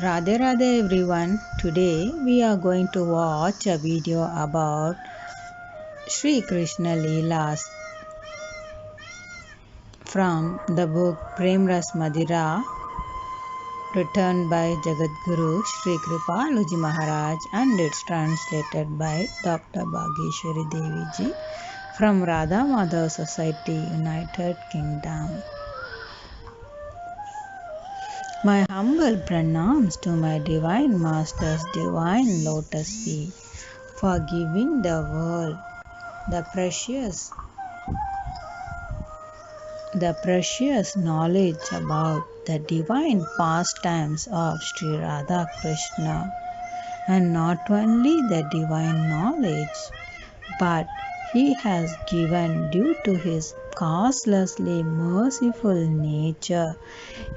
Radhe Radhe everyone. Today we are going to watch a video about Sri Krishna Leelas from the book Prem Ras Madira, written by Jagadguru Sri Kripaluji Maharaj, and it's translated by Dr. Bhageshwari Devi Ji from Radha Madhav Society, United Kingdom. My humble pranams to my Divine Master's Divine Lotus Feet for giving the world the precious knowledge about the divine pastimes of Sri Radha Krishna, and not only the divine knowledge, but he has given, due to his causelessly merciful nature,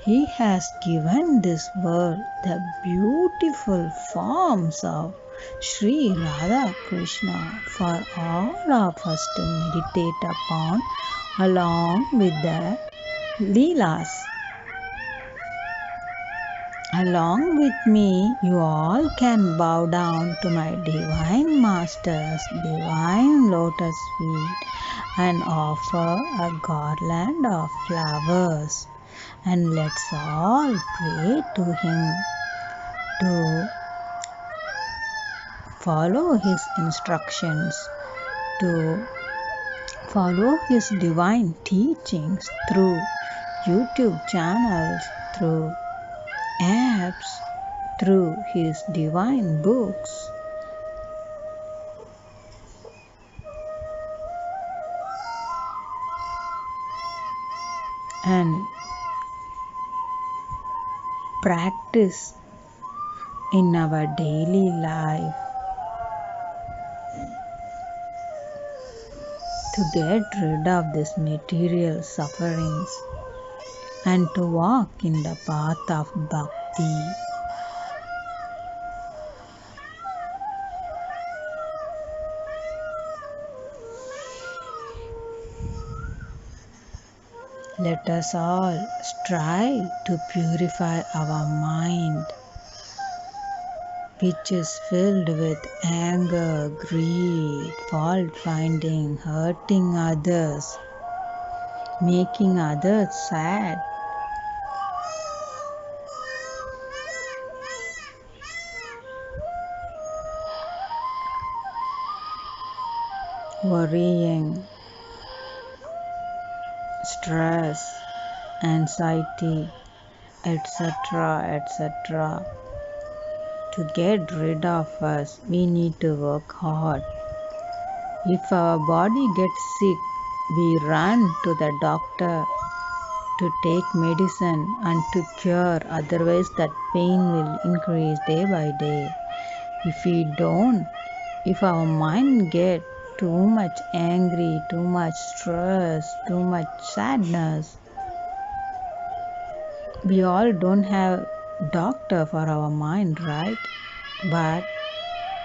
he has given this world the beautiful forms of Sri Radha Krishna for all of us to meditate upon along with the Leelas. Along with me, you all can bow down to my Divine Master's Divine Lotus feet and offer a garland of flowers. And let's all pray to him to follow his instructions, to follow his divine teachings through YouTube channels, through apps, through his divine books. And practice in our daily life to get rid of these material sufferings and to walk in the path of bhakti. Let us all strive to purify our mind, which is filled with anger, greed, fault finding, hurting others, making others sad. Worrying, stress, anxiety, etc., etc. To get rid of us, we need to work hard. If our body gets sick, we run to the doctor to take medicine and to cure, otherwise that pain will increase day by day. If our mind gets too much angry, too much stress, too much sadness, we all don't have doctor for our mind, right? But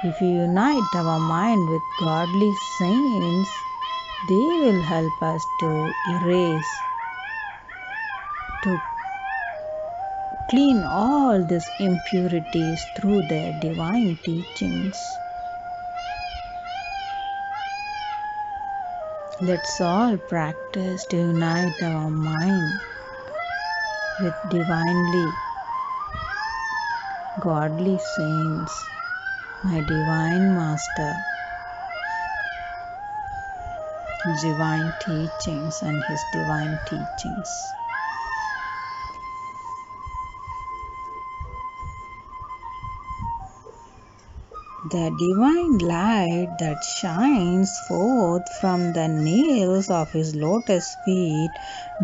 if we unite our mind with godly saints, they will help us to erase, to clean all these impurities through their divine teachings. Let's all practice to unite our mind with divinely godly saints, my Divine Master, divine teachings and his divine teachings. The divine light that shines forth from the nails of his lotus feet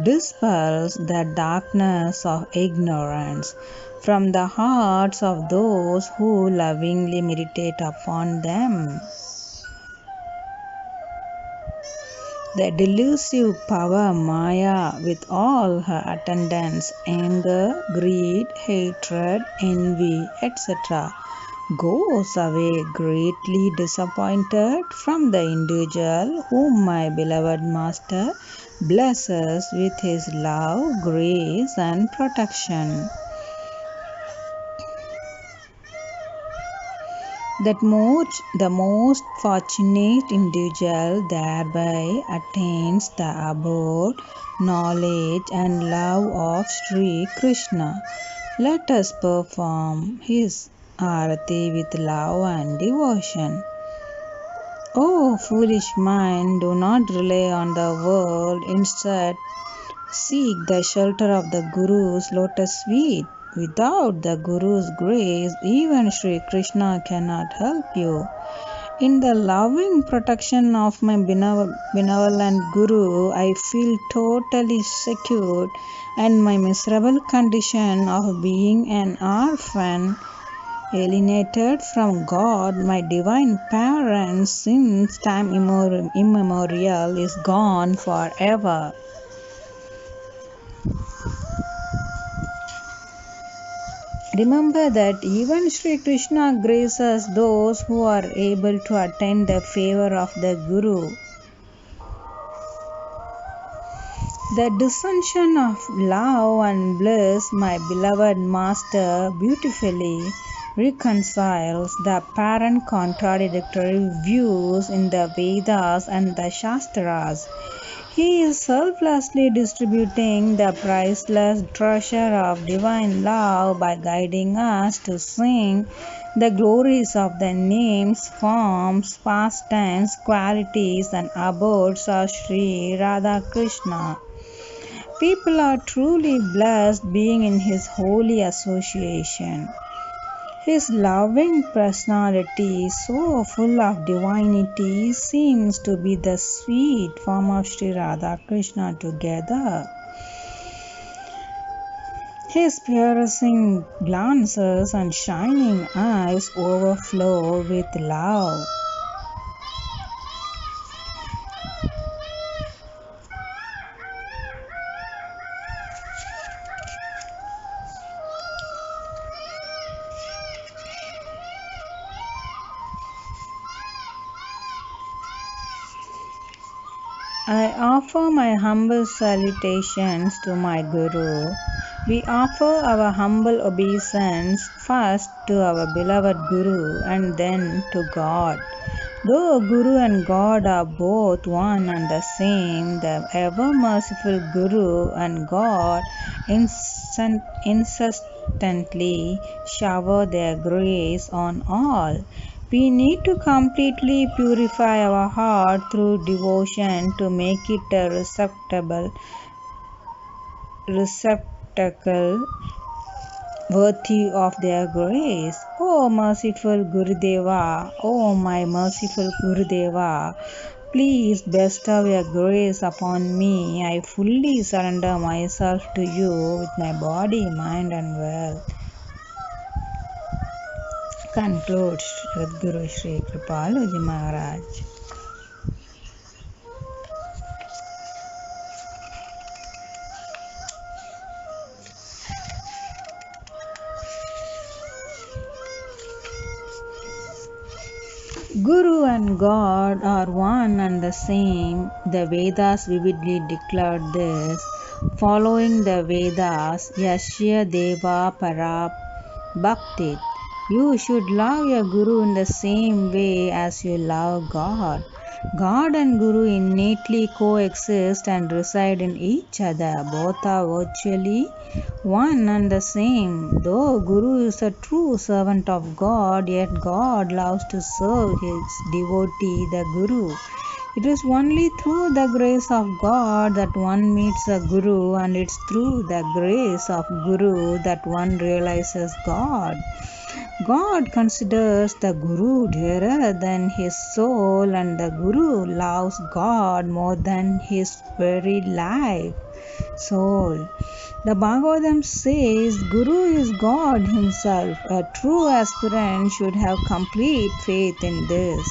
dispels the darkness of ignorance from the hearts of those who lovingly meditate upon them. The delusive power Maya, with all her attendants, anger, greed, hatred, envy, etc., goes away greatly disappointed from the individual whom my beloved Master blesses with his love, grace, and protection. the most fortunate individual thereby attains the abode, knowledge and love of Sri Krishna. Let us perform his arati with love and devotion. O foolish mind, do not rely on the world, instead seek the shelter of the Guru's lotus feet. Without the Guru's grace, even Sri Krishna cannot help you. In the loving protection of my benevolent Guru, I feel totally secure, and my miserable condition of being an orphan, alienated from God, my divine parents, since time immemorial, is gone forever. Remember that even Sri Krishna graces those who are able to attain the favor of the Guru. The dissension of love and bliss, my beloved Master, beautifully reconciles the apparent contradictory views in the Vedas and the Shastras. He is selflessly distributing the priceless treasure of divine love by guiding us to sing the glories of the names, forms, pastimes, qualities, and abodes of Sri Radha Krishna. People are truly blessed being in his holy association. His loving personality, so full of divinity, seems to be the sweet form of Sri Radha Krishna together. His piercing glances and shining eyes overflow with love. I offer my humble salutations to my Guru. We offer our humble obeisance first to our beloved Guru and then to God. Though Guru and God are both one and the same, the ever merciful Guru and God incessantly shower their grace on all. We need to completely purify our heart through devotion to make it a receptacle worthy of their grace. O merciful Gurudeva, O my merciful Gurudeva, please bestow your grace upon me. I fully surrender myself to you with my body, mind and will. Concludes Sadguru Sri Kripaluji Maharaj. Guru and God are one and the same. The Vedas vividly declared this. Following the Vedas, Yashya Deva Para Bhakti. You should love your Guru in the same way as you love God. God and Guru innately coexist and reside in each other. Both are virtually one and the same. Though Guru is a true servant of God, yet God loves to serve his devotee, the Guru. It is only through the grace of God that one meets a Guru, and it's through the grace of Guru that one realizes God. God considers the Guru dearer than his soul, and the Guru loves God more than his very life, soul. The Bhagavatam says Guru is God himself. A true aspirant should have complete faith in this.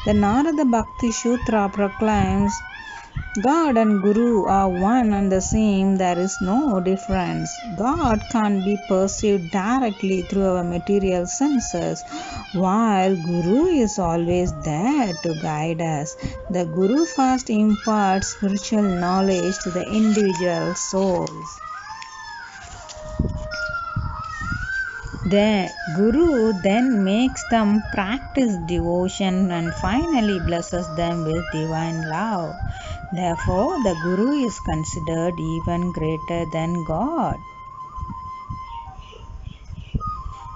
The Narada Bhakti Sutra proclaims God and Guru are one and the same, there is no difference. God can't be perceived directly through our material senses, while Guru is always there to guide us. The Guru first imparts spiritual knowledge to the individual souls. The Guru then makes them practice devotion and finally blesses them with divine love. Therefore, the Guru is considered even greater than God.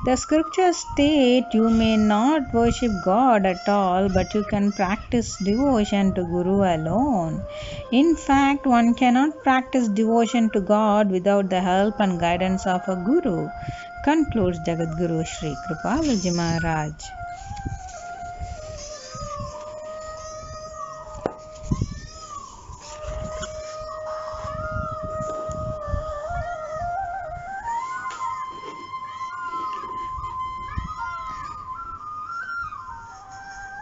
The scriptures state you may not worship God at all, but you can practice devotion to Guru alone. In fact, one cannot practice devotion to God without the help and guidance of a Guru, concludes Jagadguru Sri Kripalaji Maharaj.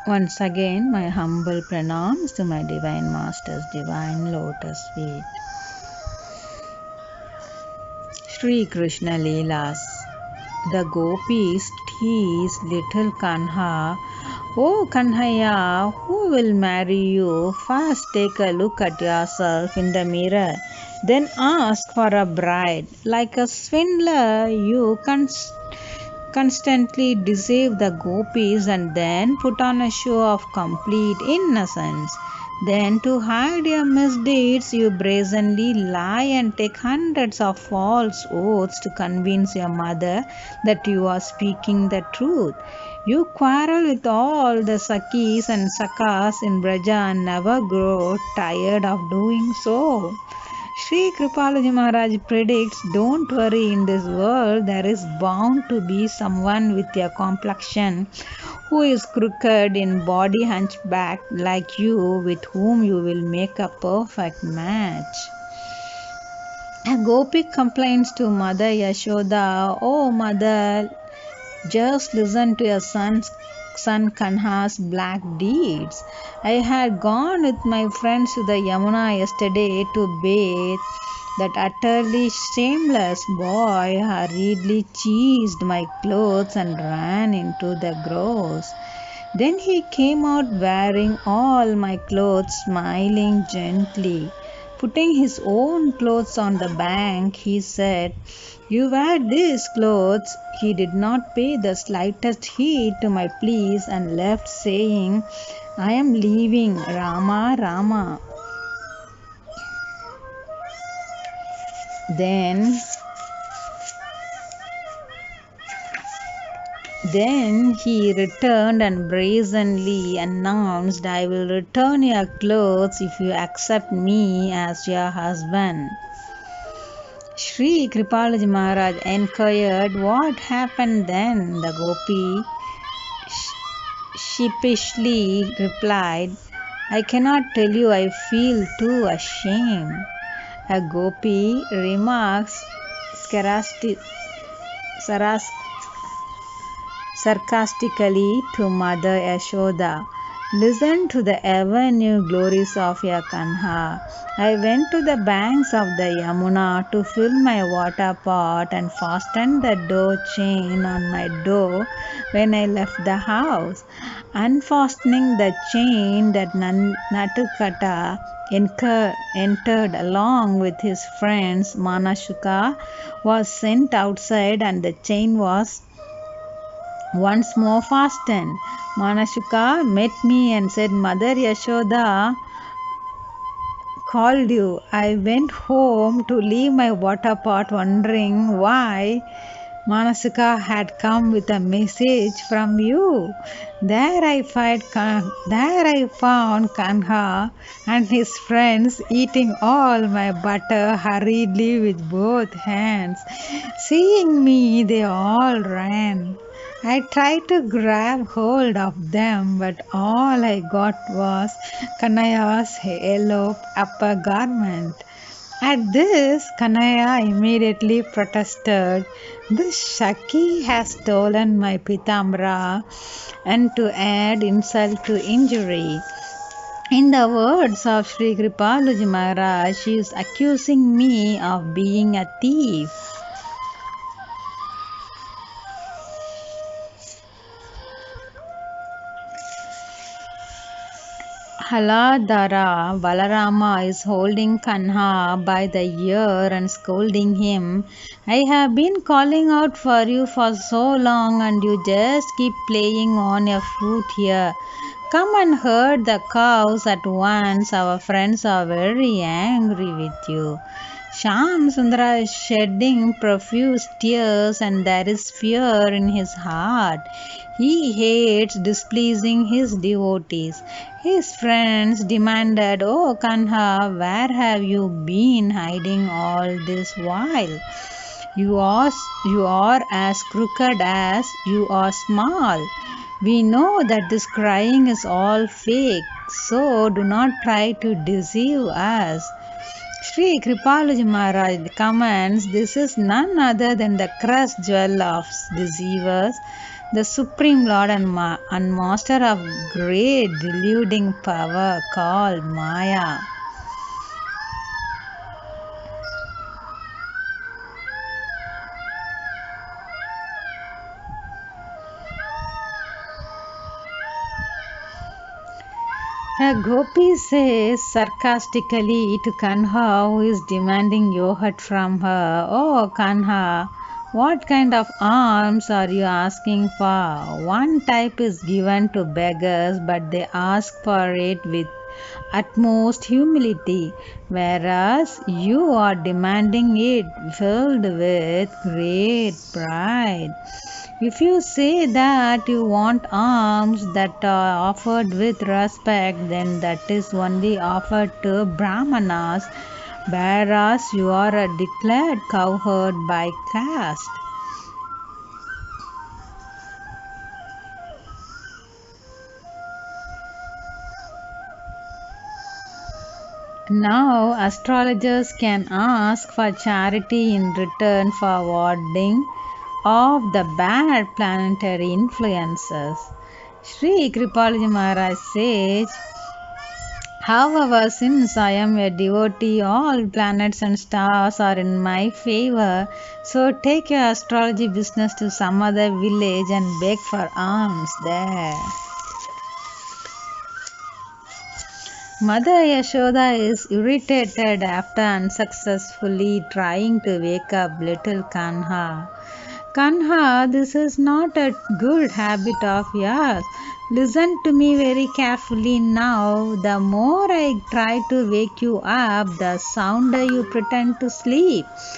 Once again, my humble pranams to my Divine Master's Divine Lotus Feet. Sri Krishna Leelas. The gopis tease little Kanha. Oh Kanhaya, who will marry you? First take a look at yourself in the mirror, then ask for a bride. Like a swindler, you constantly deceive the gopis and then put on a show of complete innocence. Then, to hide your misdeeds, you brazenly lie and take hundreds of false oaths to convince your mother that you are speaking the truth. You quarrel with all the Sakis and Sakas in Braja and never grow tired of doing so. Sri Kripalaji Maharaj predicts, don't worry, in this world there is bound to be someone with your complexion who is crooked in body, hunchback like you, with whom you will make a perfect match. A gopi complains to Mother Yashoda, oh Mother, just listen to your son Kanha's black deeds. I had gone with my friends to the Yamuna yesterday to bathe. That utterly shameless boy hurriedly seized my clothes and ran into the groves. Then he came out wearing all my clothes, smiling gently. Putting his own clothes on the bank, he said, you wear these clothes. He did not pay the slightest heed to my pleas and left saying, I am leaving, Rama, Rama. Then he returned and brazenly announced, I will return your clothes if you accept me as your husband. Sri Kripalaji Maharaj inquired, what happened then? The gopi sheepishly replied, I cannot tell you, I feel too ashamed. A gopi remarks sarcastically to Mother Yashoda, listen to the ever-new glories of your Kanha. I went to the banks of the Yamuna to fill my water pot and fasten the door chain on my door when I left the house. Unfastening the chain, that Natukata entered along with his friends Manashuka was sent outside and the chain was once more fastened. Manashuka met me and said, Mother Yashoda called you. I went home to leave my water pot wondering why Manasika had come with a message from you. There I found Kanha and his friends eating all my butter hurriedly with both hands. Seeing me, they all ran. I tried to grab hold of them, but all I got was Kanaya's yellow upper garment. At this, Kanaya immediately protested, this Shaki has stolen my Pitambra, and to add insult to injury. In the words of Sri Kripalaji Maharaj, she is accusing me of being a thief. Haladara, Balarama is holding Kanha by the ear and scolding him. I have been calling out for you for so long and you just keep playing on your flute here. Come and herd the cows at once. Our friends are very angry with you. Sham Sundara is shedding profuse tears and there is fear in his heart. He hates displeasing his devotees. His friends demanded, "Oh Kanha, where have you been hiding all this while? You are as crooked as you are small. We know that this crying is all fake, so do not try to deceive us." Sri Kripalaji Maharaj comments, this is none other than the crest jewel of deceivers, the Supreme Lord and Master of great deluding power called Maya. A gopi says sarcastically to Kanha, who is demanding yogurt from her, "Oh Kanha, what kind of alms are you asking for? One type is given to beggars, but they ask for it with utmost humility, whereas you are demanding it filled with great pride. If you say that you want alms that are offered with respect, then that is only offered to Brahmanas, whereas you are a declared cowherd by caste." Now, astrologers can ask for charity in return for warding off the bad planetary influences. Sri Kripalaji Maharaj says, "However, since I am a devotee, all planets and stars are in my favor, so take your astrology business to some other village and beg for alms there." Mother Yashoda is irritated after unsuccessfully trying to wake up little Kanha. "Kanha, this is not a good habit of yours. Listen to me very carefully now. The more I try to wake you up, the sounder you pretend to sleep.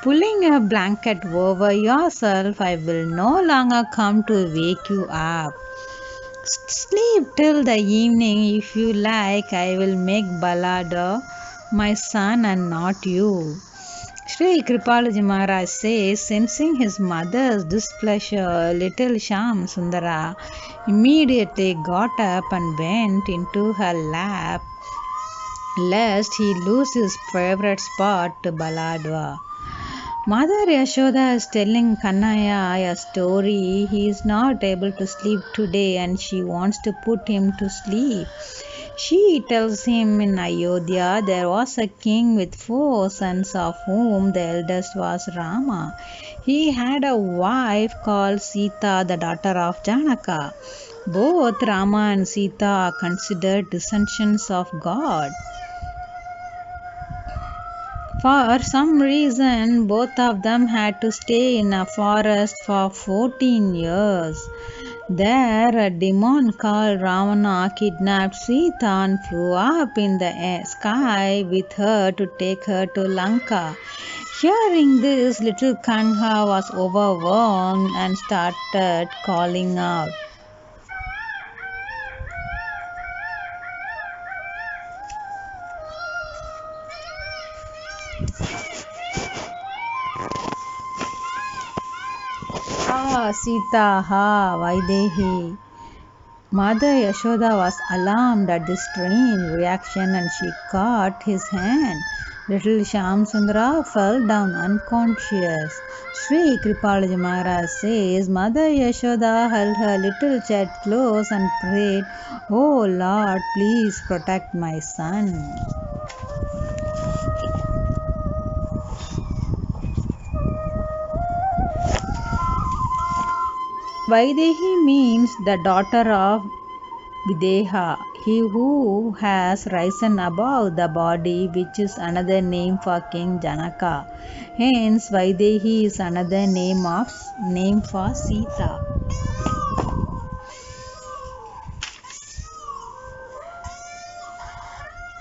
Pulling a blanket over yourself, I will no longer come to wake you up. Sleep till the evening if you like. I will make Balada my son and not you." Sri Kripalaji Maharaj says, sensing his mother's displeasure, little Sham Sundara immediately got up and went into her lap, lest he lose his favorite spot to Baladwa. Mother Yashoda is telling Kannaya a story. He is not able to sleep today and she wants to put him to sleep. She tells him in Ayodhya there was a king with 4 sons, of whom the eldest was Rama. He had a wife called Sita, the daughter of Janaka. Both Rama and Sita are considered descendants of God. For some reason, both of them had to stay in a forest for 14 years. There, a demon called Ravana kidnapped Sita and flew up in the sky with her to take her to Lanka. Hearing this, little Kanha was overwhelmed and started calling out, "Ha Sita, ha Vaidehi." Mother Yashoda was alarmed at this strange reaction and she caught his hand. Little Shamsundara fell down unconscious. Sri Kripalaji Maharaj says, Mother Yashoda held her little child close and prayed, "Oh Lord, please protect my son." Vaidehi means the daughter of Videha. he who has risen above the body, which is another name for King Janaka. Hence, Vaidehi is another name for Sita.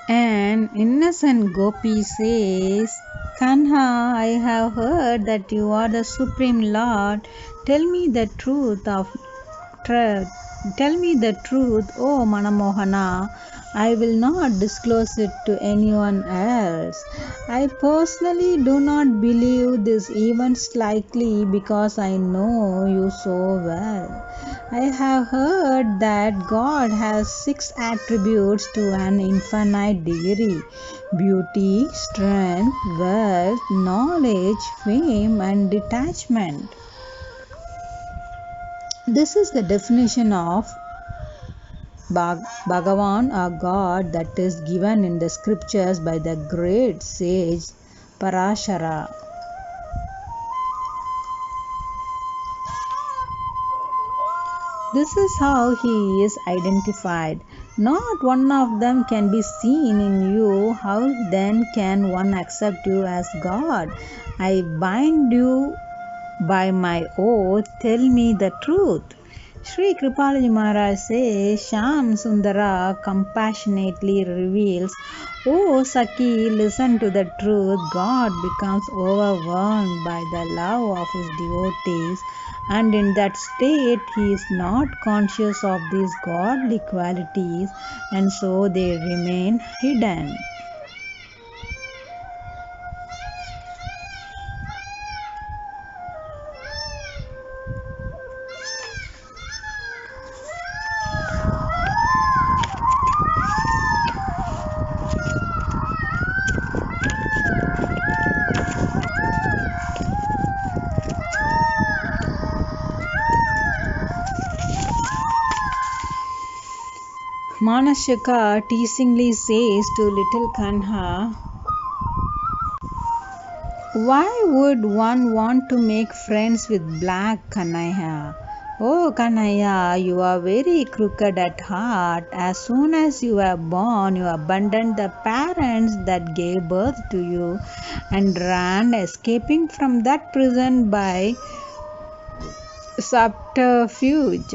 An innocent gopi says, Kanha, I have heard that you are the supreme lord. Tell me the truth Tell me the truth, O Manamohana. I will not disclose it to anyone else. I personally do not believe this even slightly because I know you so well. I have heard that God has 6 attributes to an infinite degree: beauty, strength, wealth, knowledge, fame, and detachment. This is the definition of Bhagavan or God that is given in the scriptures by the great sage Parashara. This is how he is identified. Not one of them can be seen in you. How then can one accept you as God? I bind you by my oath. Tell me the truth. Sri Kripalaji Maharaj says, Shyam Sundara compassionately reveals, O Saki, listen to the truth. God becomes overwhelmed by the love of his devotees, and in that state he is not conscious of these godly qualities, and so they remain hidden. Manashaka teasingly says to little Kanha, why would one want to make friends with Black Kanhaiya? Oh Kanhaiya, you are very crooked at heart. As soon as you were born, you abandoned the parents that gave birth to you and ran, escaping from that prison by subterfuge.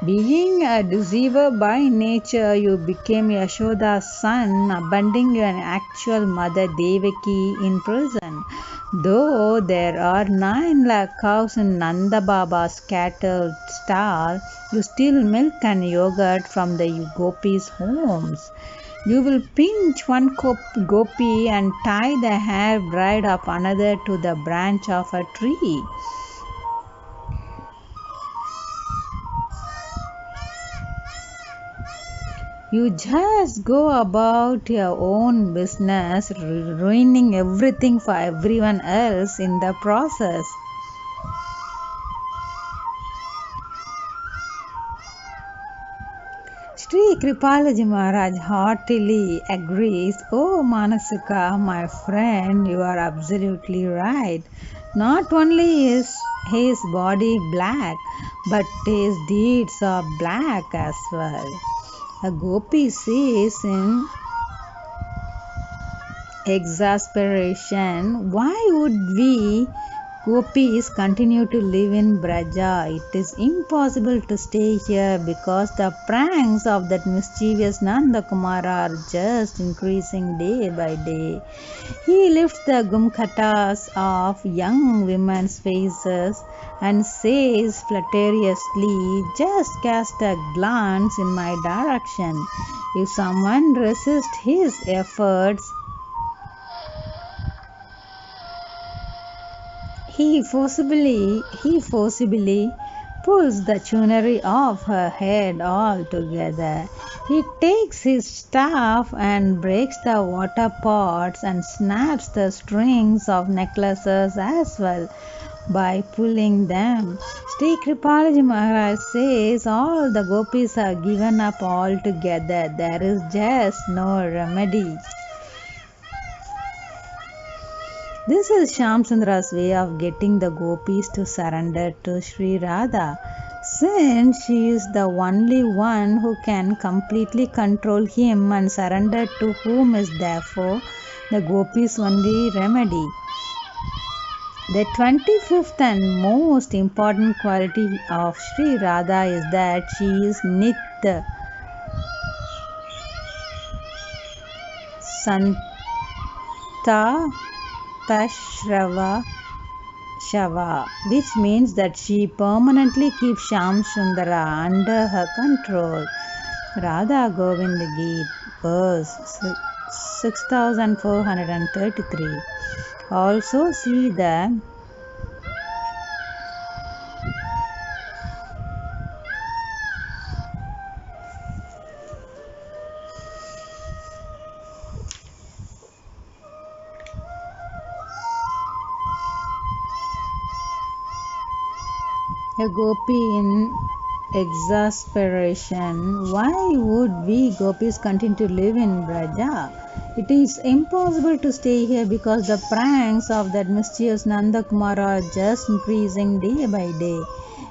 Being a deceiver by nature, you became Yashoda's son, abandoning your actual mother Devaki in prison. Though there are 9 lakh cows in Nanda Baba's cattle stall, you still milk and yogurt from the gopis' homes. You will pinch one gopi and tie the hair bride of another to the branch of a tree. You just go about your own business, ruining everything for everyone else in the process. Sri Kripalaji Maharaj heartily agrees. Oh Manasuka, my friend, you are absolutely right. Not only is his body black, but his deeds are black as well. A gopi says in exasperation, why would we gopis continue to live in Braja? It is impossible to stay here because the pranks of that mischievous Nanda Kumara are just increasing day by day. He lifts the gumkhatas of young women's faces and says flirtatiously, just cast a glance in my direction. If someone resists his efforts, he forcibly pulls the chunari off her head altogether. He takes his staff and breaks the water pots and snaps the strings of necklaces as well by pulling them. Sri Kripalaji Maharaj says all the gopis are given up altogether. There is just no remedy. This is Shyamsundar's way of getting the gopis to surrender to Sri Radha. since she is the only one who can completely control him and surrender to whom is therefore the gopis' only remedy. The 25th and most important quality of Sri Radha is that she is Nitya Santa Tashrava Shava, which means that she permanently keeps Sham Sundara under her control. Radha Govind Geet, verse 6433. Also see the a gopi in exasperation. Why would we gopis continue to live in Braja? It is impossible to stay here because the pranks of that mischievous Nanda Kumar are just increasing day by day.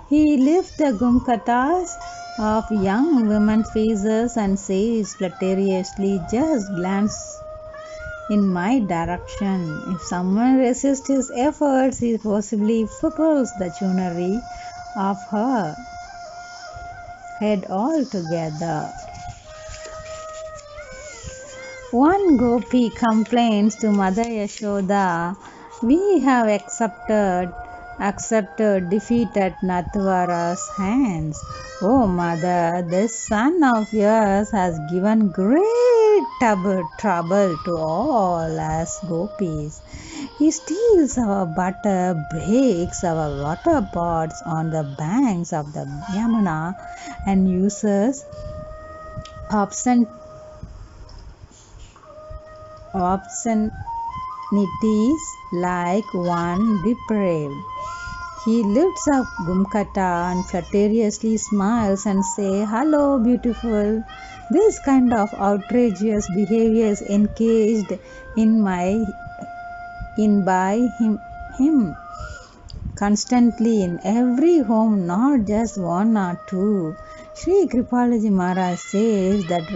He lifts the gumkatas of young women's faces and says flirtatiously, just glance in my direction. If someone resists his efforts, he possibly pulls the chunari of her head altogether. One gopi complains to Mother Yashoda, we have accepted defeat at Natvara's hands. Oh mother, this son of yours has given great trouble to all us gopis. He steals our butter, breaks our water pots on the banks of the Yamuna, and uses obscenities like one depraved. He lifts up Gumkata and flirtatiously smiles and says, hello, beautiful. This kind of outrageous behavior is engaged in by him constantly in every home, not just one or two. Sri Kripalaji Maharaj says that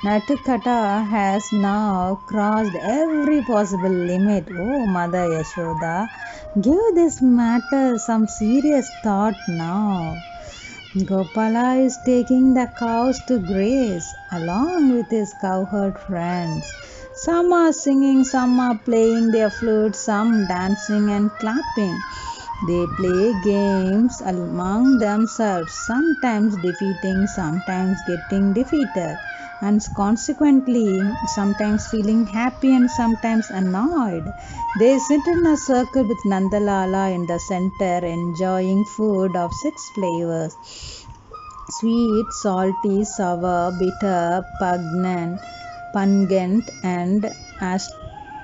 Natukata has now crossed every possible limit. Oh, Mother Yashoda, give this matter some serious thought now. Gopala is taking the cows to graze along with his cowherd friends. Some are singing, some are playing their flutes, some dancing and clapping. They play games among themselves, sometimes defeating, sometimes getting defeated, and consequently, sometimes feeling happy and sometimes annoyed. They sit in a circle with Nandalala in the center, enjoying food of 6 flavors: sweet, salty, sour, bitter, pungent, and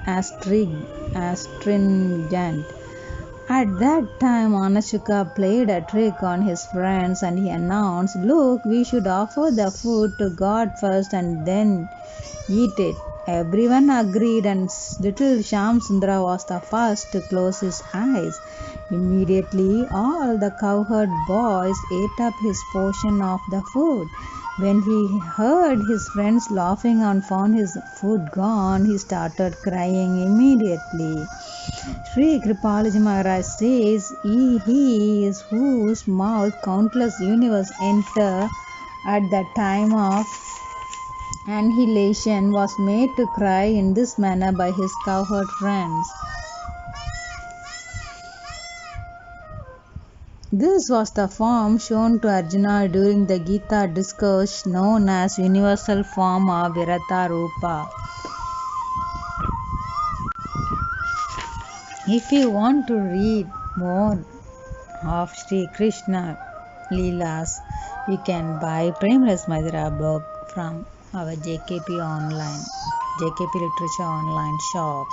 astringent. At that time, Anashuka played a trick on his friends and he announced, look, we should offer the food to God first and then eat it. Everyone agreed and little Sham Sundara was the first to close his eyes. Immediately, all the cowherd boys ate up his portion of the food. When he heard his friends laughing and found his food gone, he started crying immediately. Sri Kripalaji Maharaj says, he is whose mouth countless universe enter at the time of annihilation was made to cry in this manner by his cowherd friends. This was the form shown to Arjuna during the Gita discourse known as universal form of Virata Rupa. If you want to read more of Sri Krishna Leelas, you can buy Premras Madhura book from our JKP Literature Online shop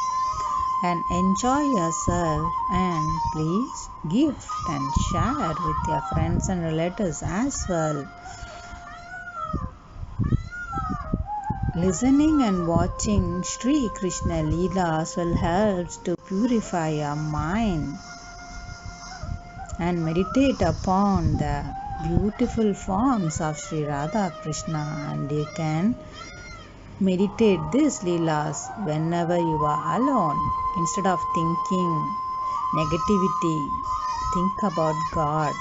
and enjoy yourself, and please gift and share with your friends and relatives as well. Listening and watching Sri Krishna Leelas will help to purify your mind and meditate upon the beautiful forms of Sri Radha Krishna, and you can meditate this Leelas whenever you are alone. Instead of thinking negativity, think about God.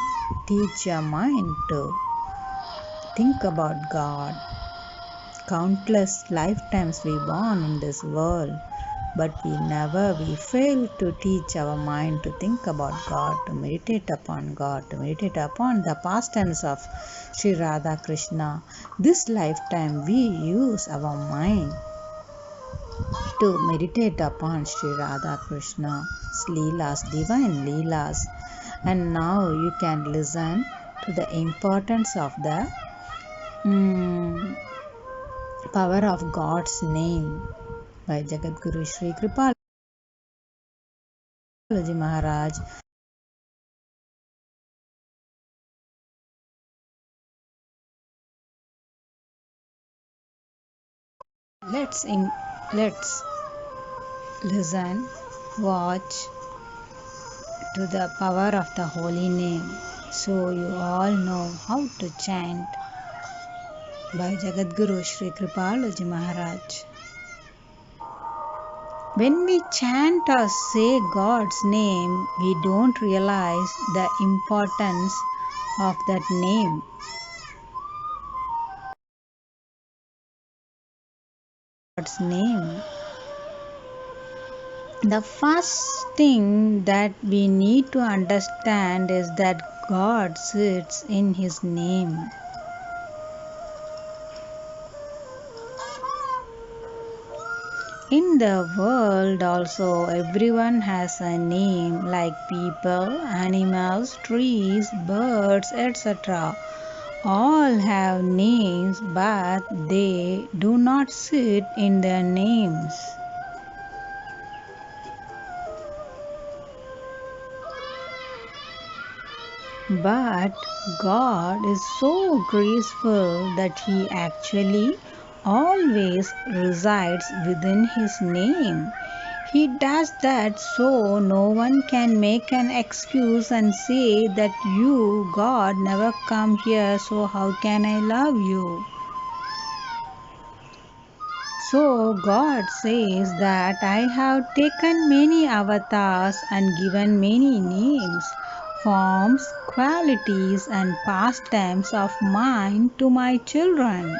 Teach your mind to think about God. Countless lifetimes we born in this world, but we fail to teach our mind to think about God, to meditate upon God, to meditate upon the pastimes of Sri Radha Krishna. This lifetime we use our mind to meditate upon Sri Radha Krishna's Leelas, divine Leelas. And now you can listen to the importance of the power of God's name by Jagadguru Sri Kripalaji Maharaj. Let's listen, watch to the power of the holy name, so you all know how to chant by Jagadguru Sri Kripalaji Maharaj. When we chant or say God's name, we don't realize the importance of that name. God's name. The first thing that we need to understand is that God sits in His name. In the world also, everyone has a name, like people, animals, trees, birds, etc. All have names, but they do not sit in their names. But God is so graceful that He actually always resides within His name. He does that so no one can make an excuse and say that you, God, never come here, so how can I love you? So God says that I have taken many avatars and given many names, forms, qualities and pastimes of mine to my children.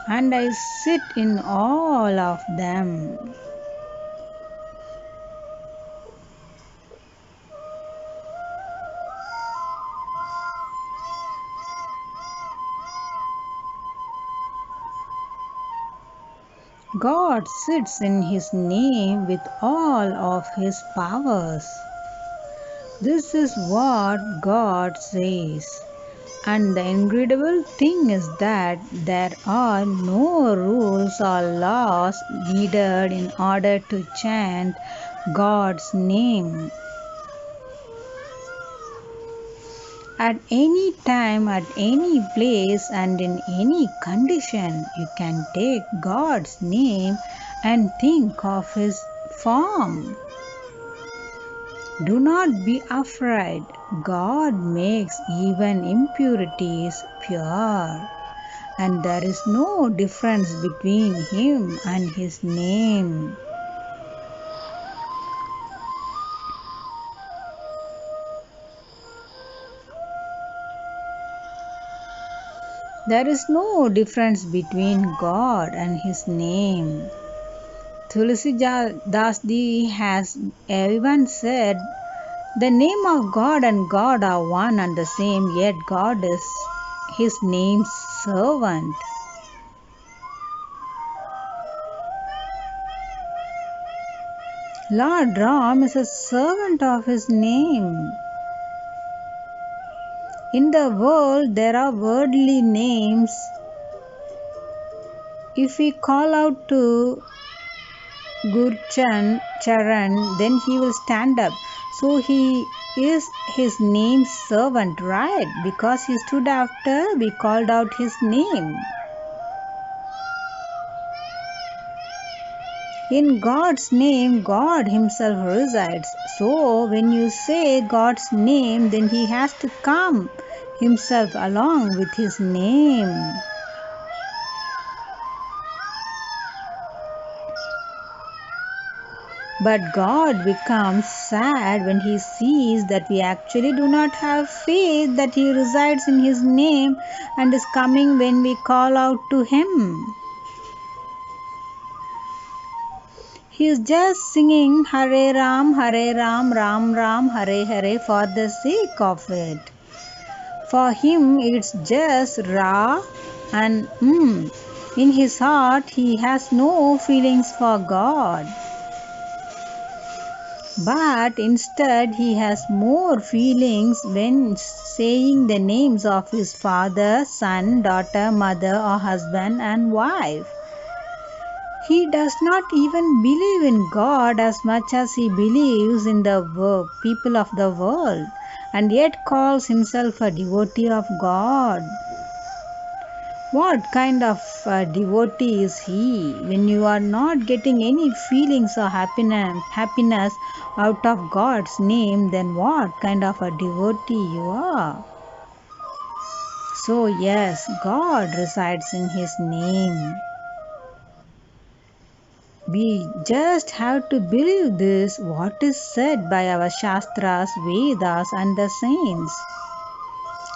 And I sit in all of them. God sits in His name with all of His powers. This is what God says. And the incredible thing is that there are no rules or laws needed in order to chant God's name. At any time, at any place, and in any condition, you can take God's name and think of His form. Do not be afraid. God makes even impurities pure, and there is no difference between Him and His name. There is no difference between God and His name. Tulsi Das Ji has even said, the name of God and God are one and the same, yet God is His name's servant. Lord Ram is a servant of His name. In the world, there are worldly names. If we call out to Gurcharan, then he will stand up. So he is His name's servant, right? Because he stood after we called out his name. In God's name, God Himself resides. So, when you say God's name, then He has to come Himself along with His name. But God becomes sad when He sees that we actually do not have faith that He resides in His name and is coming when we call out to Him. He is just singing Hare Ram, Ram Ram, Hare Hare for the sake of it. For him, it's just Ra and In his heart, he has no feelings for God. But instead, he has more feelings when saying the names of his father, son, daughter, mother, or husband and wife. He does not even believe in God as much as he believes in the people of the world, and yet calls himself a devotee of God. What kind of devotee is he? When you are not getting any feelings or happiness out of God's name, then what kind of a devotee you are? So yes, God resides in his name. We just have to believe this, what is said by our Shastras, Vedas and the saints.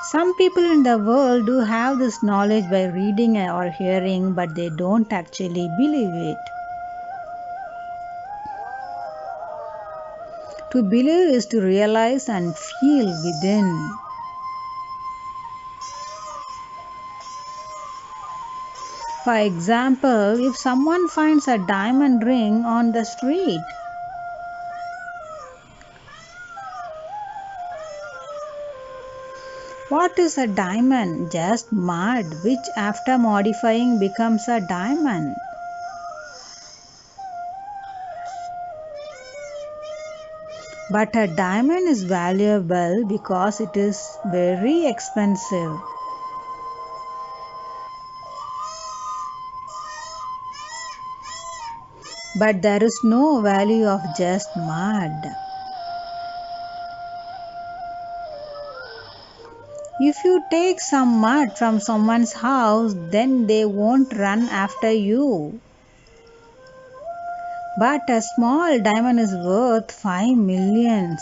Some people in the world do have this knowledge by reading or hearing, but they don't actually believe it. To believe is to realize and feel within. For example, if someone finds a diamond ring on the street, what is a diamond? Just mud, which after modifying becomes a diamond. But a diamond is valuable because it is very expensive. But there is no value of just mud. If you take some mud from someone's house, then they won't run after you. But a small diamond is worth 5 millions.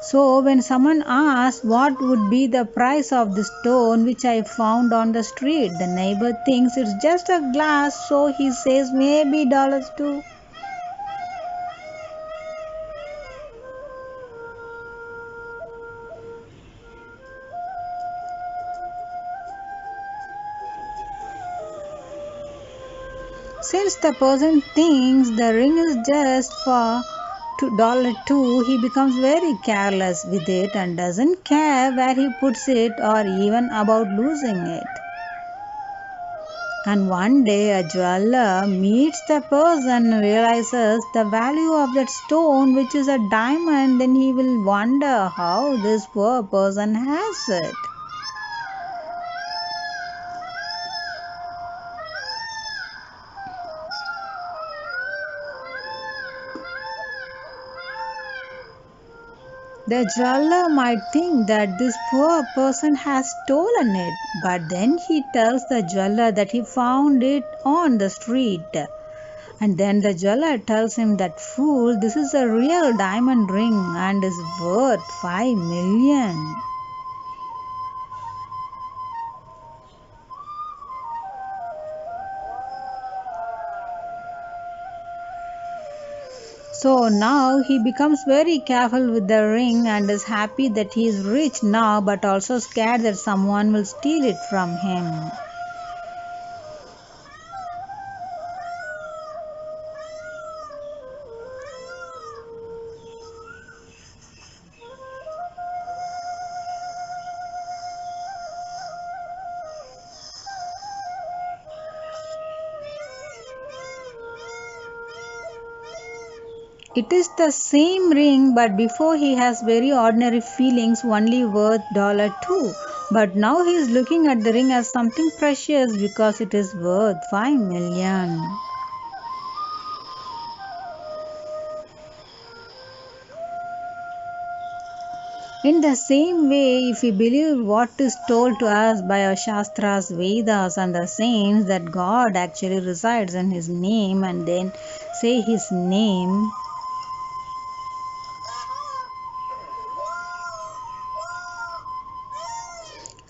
So when someone asks what would be the price of the stone which I found on the street, the neighbor thinks it's just a glass, so he says maybe dollars too. Since the person thinks the ring is just for $2, he becomes very careless with it and doesn't care where he puts it or even about losing it. And one day a jeweler meets the person and realizes the value of that stone, which is a diamond, then he will wonder how this poor person has it. The jeweler might think that this poor person has stolen it, but then he tells the jeweler that he found it on the street. And then the jeweler tells him that fool, this is a real diamond ring and is worth 5 million. So now he becomes very careful with the ring and is happy that he is rich now, but also scared that someone will steal it from him. It is the same ring, but before he has very ordinary feelings, only worth $2. But now he is looking at the ring as something precious because it is worth 5 million. In the same way, if we believe what is told to us by our Shastras, Vedas, and the saints that God actually resides in His name and then say His name,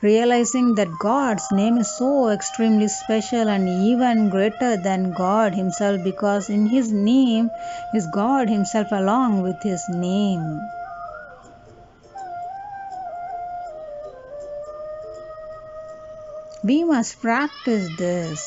realizing that God's name is so extremely special and even greater than God Himself, because in His name is God Himself along with His name. We must practice this.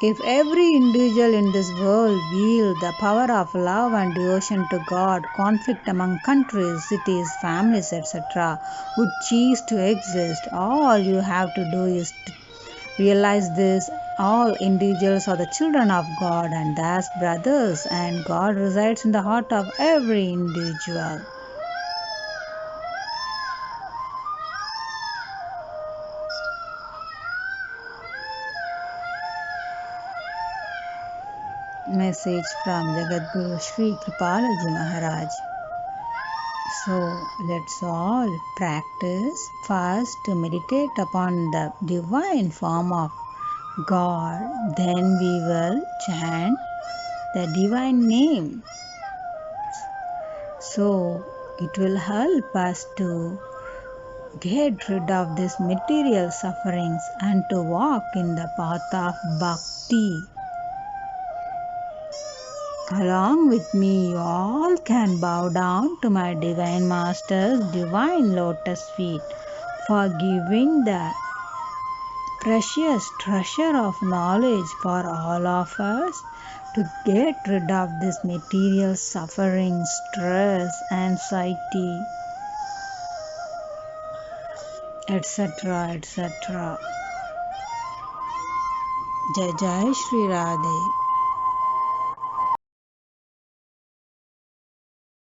If every individual in this world wield the power of love and devotion to God, conflict among countries, cities, families, etc., would cease to exist. All you have to do is to realize this. All individuals are the children of God and thus brothers, and God resides in the heart of every individual. Message from Jagadguru Sri Kripalaji Maharaj. So let's all practice first to meditate upon the divine form of God, then we will chant the divine name. So it will help us to get rid of these material sufferings and to walk in the path of bhakti. Along with me, you all can bow down to my Divine Master's divine lotus feet for giving the precious treasure of knowledge for all of us to get rid of this material suffering, stress, anxiety, etc. etc. Jai Jai Shri Radhe.